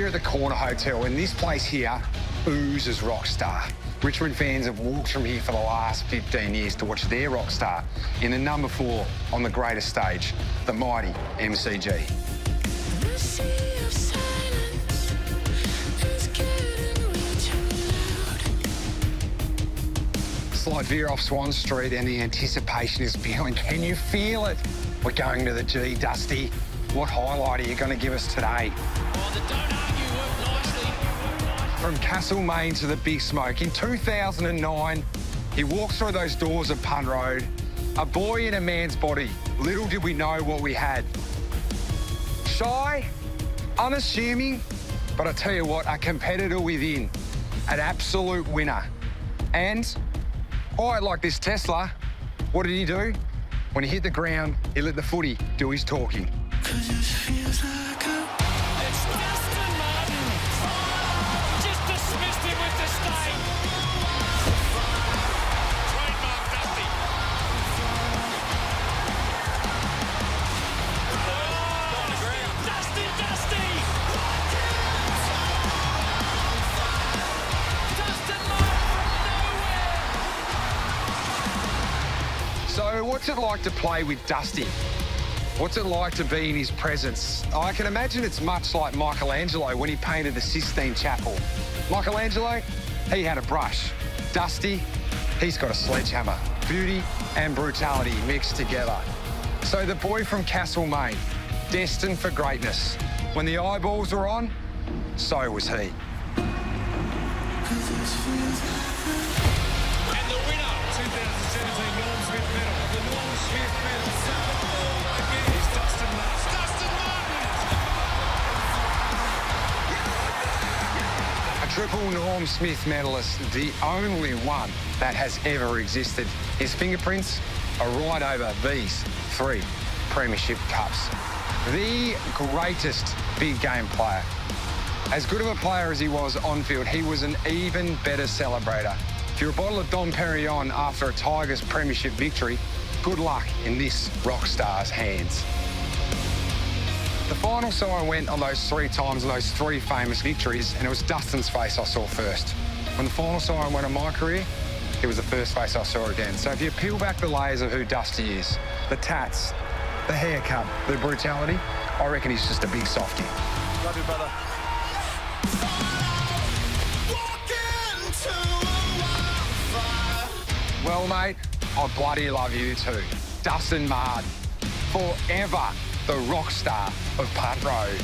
at the Corner Hotel, and this place here oozes rock star. Richmond fans have walked from here for the last 15 years to watch their rock star in the number 4 on the greatest stage, the mighty MCG. Slight veer off Swan Street and the anticipation is building. Can you feel it? We're going to the G, Dusty. What highlight are you going to give us today? Oh, the don't argue worked nicely. From Castlemaine to the Big Smoke, in 2009, he walked through those doors of Punt Road, a boy in a man's body. Little did we know what we had. Shy, unassuming, but I tell you what, a competitor within, an absolute winner. And quite like this Tesla, what did he do? When he hit the ground, he let the footy do his talking. It's Dustin Martin. Just dismissed him with disdain. Trademark Dusty. Oh, on the ground. Dusty. Dustin Martin from nowhere. So what's it like to play with Dusty? What's it like to be in his presence? I can imagine it's much like Michelangelo when he painted the Sistine Chapel. Michelangelo, he had a brush. Dusty, he's got a sledgehammer. Beauty and brutality mixed together. So the boy from Castlemaine, destined for greatness. When the eyeballs were on, so was he. And the winner, 2017 Norm Smith medal. The Norm Smith medal. Again, is Dustin Martin. Dustin Martin! A triple Norm Smith medalist, the only one that has ever existed. His fingerprints are right over these 3 premiership cups. The greatest big game player. As good of a player as he was on field, he was an even better celebrator. If you're a bottle of Dom Perignon after a Tigers premiership victory, good luck in this rock star's hands. The final siren went on those 3 times on those 3 famous victories, and it was Dustin's face I saw first. When the final siren went on my career, it was the first face I saw again. So if you peel back the layers of who Dusty is, the tats, the haircut, the brutality, I reckon he's just a big softie. Love you, brother. Well, mate, I bloody love you too. Dustin Martin, forever the rock star of Punt Road.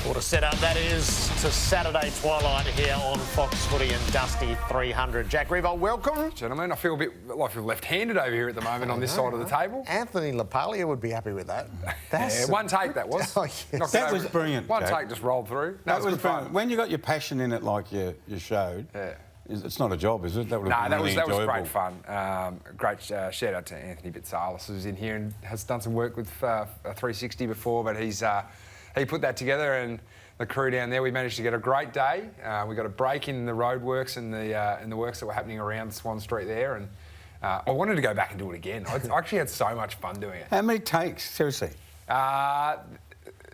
What a setup that is to Saturday twilight here on Fox Footy and Dusty 300. Jack Riewoldt, welcome. Gentlemen, I feel a bit like we're left-handed over here at the moment on this side of the table. Anthony LaPaglia would be happy with that. Yeah, one take that was. Oh, yes. Knocked That it was over. brilliant, One Jack. take just rolled through. That was good fun. fun. When you got your passion in it like you showed, Yeah. it's not a job, is it? That would No, have that been was really enjoyable. great fun. Great shout out to Anthony Bitsalis, who's in here and has done some work with 360 before, but he put that together, and the crew down there, we managed to get a great day. We got a break in the roadworks and the works that were happening around Swan Street there, and I wanted to go back and do it again. I actually had so much fun doing it. How many takes? Seriously.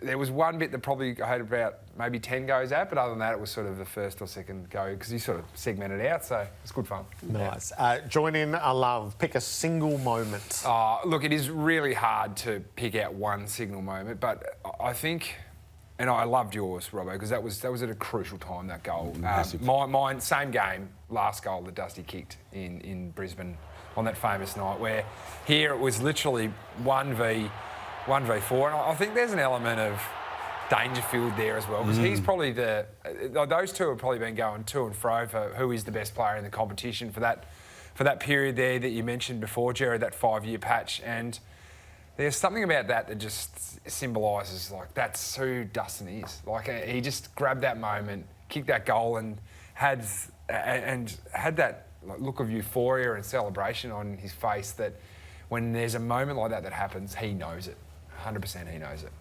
There was one bit that probably I had about maybe 10 goes at, but other than that, it was sort of the first or second go because you sort of segmented out, so it's good fun. Nice. Join in a love. Pick a single moment. Look, it is really hard to pick out one signal moment, but I think, and I loved yours, Robbo, because that was at a crucial time, that goal. Massive. Mine, same game, last goal that Dusty kicked in Brisbane on that famous night, where here it was literally 1v4, and I think there's an element of Dangerfield there as well, because he's probably those two have probably been going to and fro for who is the best player in the competition for that period there that you mentioned before, Gerard, that 5-year patch, and there's something about that just symbolises, like, that's who Dustin is. Like, he just grabbed that moment, kicked that goal, and had that look of euphoria and celebration on his face that when there's a moment like that happens, he knows it. 100% he knows it.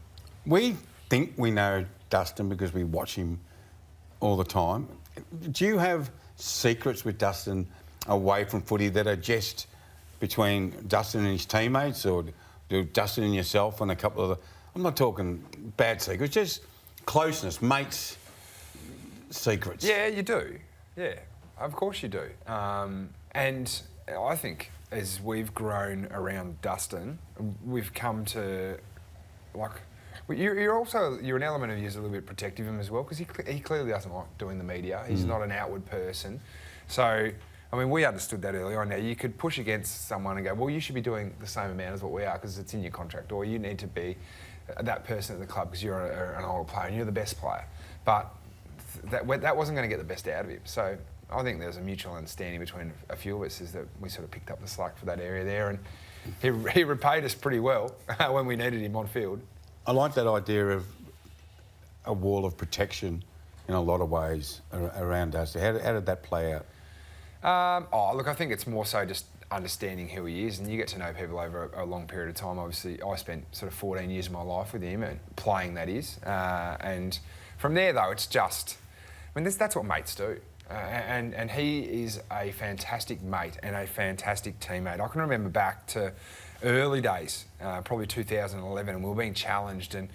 We think we know Dustin because we watch him all the time. Do you have secrets with Dustin away from footy that are just between Dustin and his teammates, or do Dustin and yourself and a couple of the... I'm not talking bad secrets, just closeness, mates, secrets. Yeah, you do. Yeah, of course you do. And I think as we've grown around Dustin, we've come to, like... You're an element of you's a little bit protective of him as well, because he clearly doesn't like doing the media. He's not an outward person. So, I mean, we understood that early on. Now, you could push against someone and go, well, you should be doing the same amount as what we are because it's in your contract, or you need to be that person at the club because you're an older player and you're the best player. But that wasn't going to get the best out of him. So I think there's a mutual understanding between a few of us is that we sort of picked up the slack for that area there, and he repaid us pretty well when we needed him on field. I like that idea of a wall of protection in a lot of ways around us. How did that play out? Look, I think it's more so just understanding who he is, and you get to know people over a long period of time. Obviously, I spent sort of 14 years of my life with him, and playing, that is. And from there, though, it's just... I mean, that's what mates do. And he is a fantastic mate and a fantastic teammate. I can remember back to early days, probably 2011, and we were being challenged, and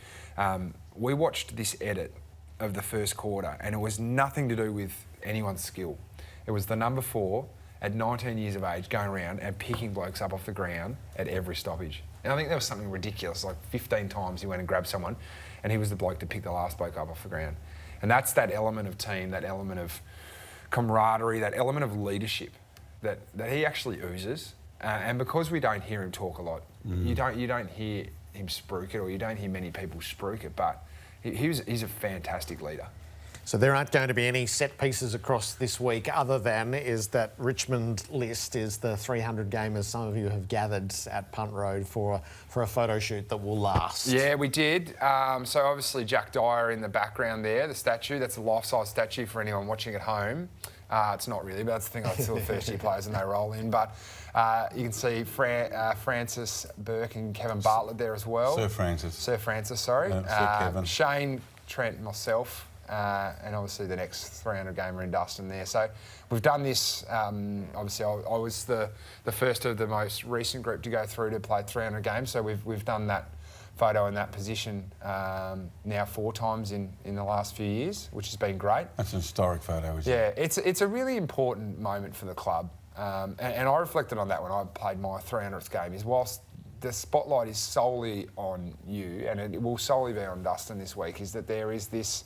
we watched this edit of the first quarter, and it was nothing to do with anyone's skill. It was the number 4 at 19 years of age going around and picking blokes up off the ground at every stoppage. And I think there was something ridiculous, like 15 times he went and grabbed someone, and he was the bloke to pick the last bloke up off the ground. And that's that element of team, that element of camaraderie, that element of leadership that he actually oozes. And because we don't hear him talk a lot, you don't hear him spruik it, or you don't hear many people spruik it, but he's a fantastic leader. So there aren't going to be any set pieces across this week, other than is that Richmond list is the 300 gamers some of you have gathered at Punt Road for a photo shoot that will last. Yeah, we did. So obviously Jack Dyer in the background there, the statue. That's a life-size statue for anyone watching at home. It's not really, but that's the thing. I still the first-year players and they roll in. But you can see Francis Burke and Kevin Bartlett there as well. Sir Francis, sorry. Sir Kevin. Shane, Trent, myself. And obviously the next 300 gamer in Dustin there. So we've done this, obviously I was the first of the most recent group to go through to play 300 games, so we've done that photo in that position now 4 times in the last few years, which has been great. That's an historic photo, isn't it? Yeah, it's a really important moment for the club. And I reflected on that when I played my 300th game, is whilst the spotlight is solely on you, and it will solely be on Dustin this week, is that there is this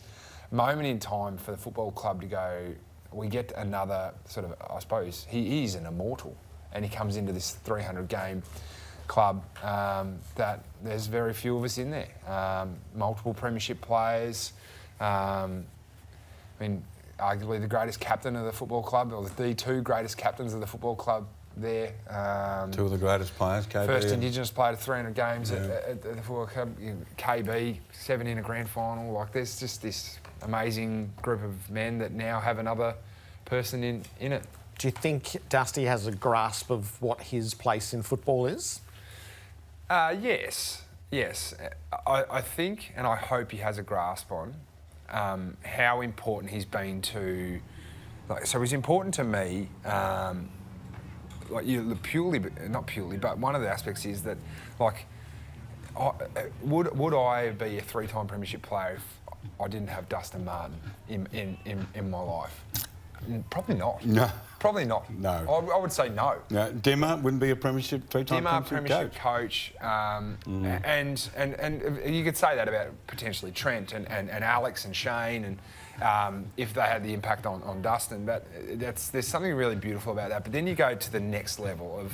moment in time for the football club to go, we get another sort of, I suppose, he is an immortal, and he comes into this 300 game club that there's very few of us in there. Multiple premiership players, I mean, arguably the greatest captain of the football club, or the 2 greatest captains of the football club there. 2 of the greatest players, KB. First Indigenous player to 300 games at the football club, KB, 7 in a grand final. Like, there's just this amazing group of men that now have another person in it. Do you think Dusty has a grasp of what his place in football is? Yes. I think, and I hope he has a grasp on how important he's been to... so he's important to me, not purely, but one of the aspects is that, like, would I be a 3-time premiership player if I didn't have Dustin Martin in my life? Probably not. No. Probably not. No. I would say no. No. Dimmer wouldn't be a premiership 3-time premiership coach. And you could say that about potentially Trent and Alex and Shane, and if they had the impact on Dustin. But there's something really beautiful about that. But then you go to the next level of,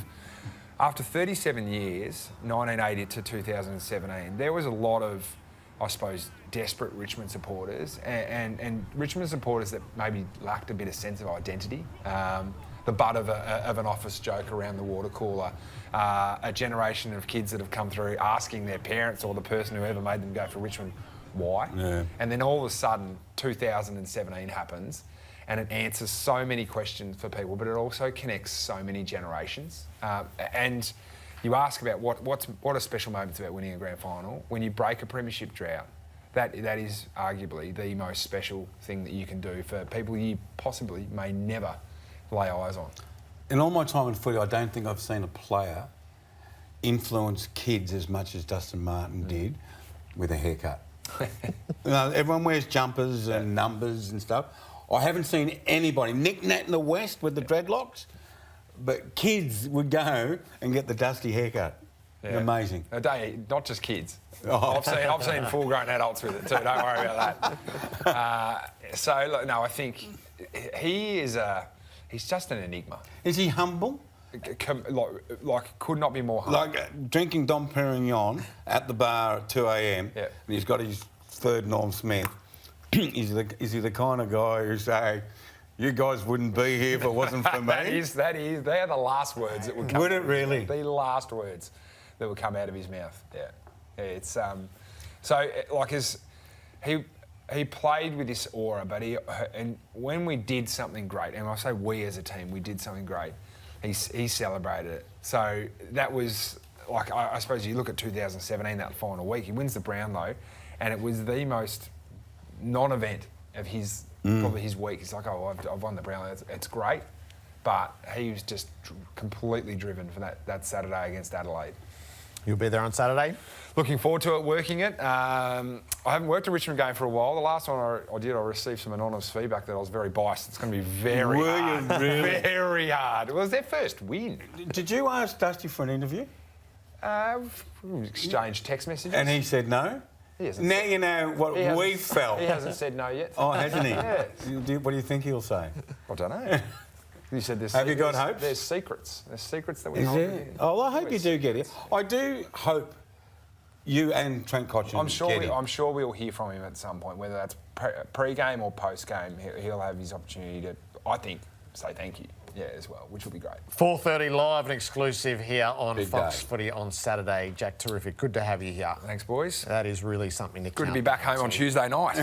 after 37 years, 1980 to 2017, there was a lot of, I suppose, desperate Richmond supporters and Richmond supporters that maybe lacked a bit of sense of identity. The butt of an office joke around the water cooler. A generation of kids that have come through asking their parents or the person who ever made them go for Richmond why. Yeah. And then all of a sudden, 2017 happens, and it answers so many questions for people, but it also connects so many generations. And you ask about what are special moments about winning a grand final. When you break a premiership drought, that is arguably the most special thing that you can do for people you possibly may never lay eyes on. In all my time in footy, I don't think I've seen a player influence kids as much as Dustin Martin did with a haircut. Everyone wears jumpers and numbers and stuff. I haven't seen anybody, Nick Nat in the West with the dreadlocks, but kids would go and get the dusty haircut. Yeah. Amazing. Not just kids. Oh. I've seen full-grown adults with it too. Don't worry about that. I think he's just an enigma. Is he humble? Like could not be more humble. Like drinking Dom Perignon at the bar at 2 a.m. Yeah. And he's got his third Norm Smith. Is he the kind of guy who say, "You guys wouldn't be here if it wasn't for me"? They are the last words that would come. Would it really? The last words that would come out of his mouth. Yeah. It's he played with this aura, but and when we did something great, and I say we as a team, we did something great. He celebrated it. So that was like I suppose you look at 2017, that final week. He wins the Brownlow, and it was the most non-event of his probably his week. He's like, oh, I've won the Brownlow. It's great, but he was just completely driven for that Saturday against Adelaide. You'll be there on Saturday? Looking forward to it, working it. I haven't worked a Richmond game for a while. The last one I did, I received some anonymous feedback that I was very biased. It's going to be very hard. Were you really? Very hard. It was their first win. Did you ask Dusty for an interview? We exchanged text messages. And he said no? He hasn't Now said- you know what he hasn't- we felt. He hasn't said no yet. Oh, hasn't he? Yeah. What do you think he'll say? I don't know. You said there's Have you got hopes? There's secrets. There's secrets that we Is hold there? within. Oh, well, I hope you do get it. I do hope you and Trent Cotchin get it. I'm sure we'll hear from him at some point, whether that's pre-game or post-game. He'll have his opportunity to, I think, say thank you, as well, which will be great. 4:30 live and exclusive here on Big Fox day. Footy on Saturday. Jack, terrific. Good to have you here. Thanks, boys. That is really something to Good to count be back home on to. Tuesday night.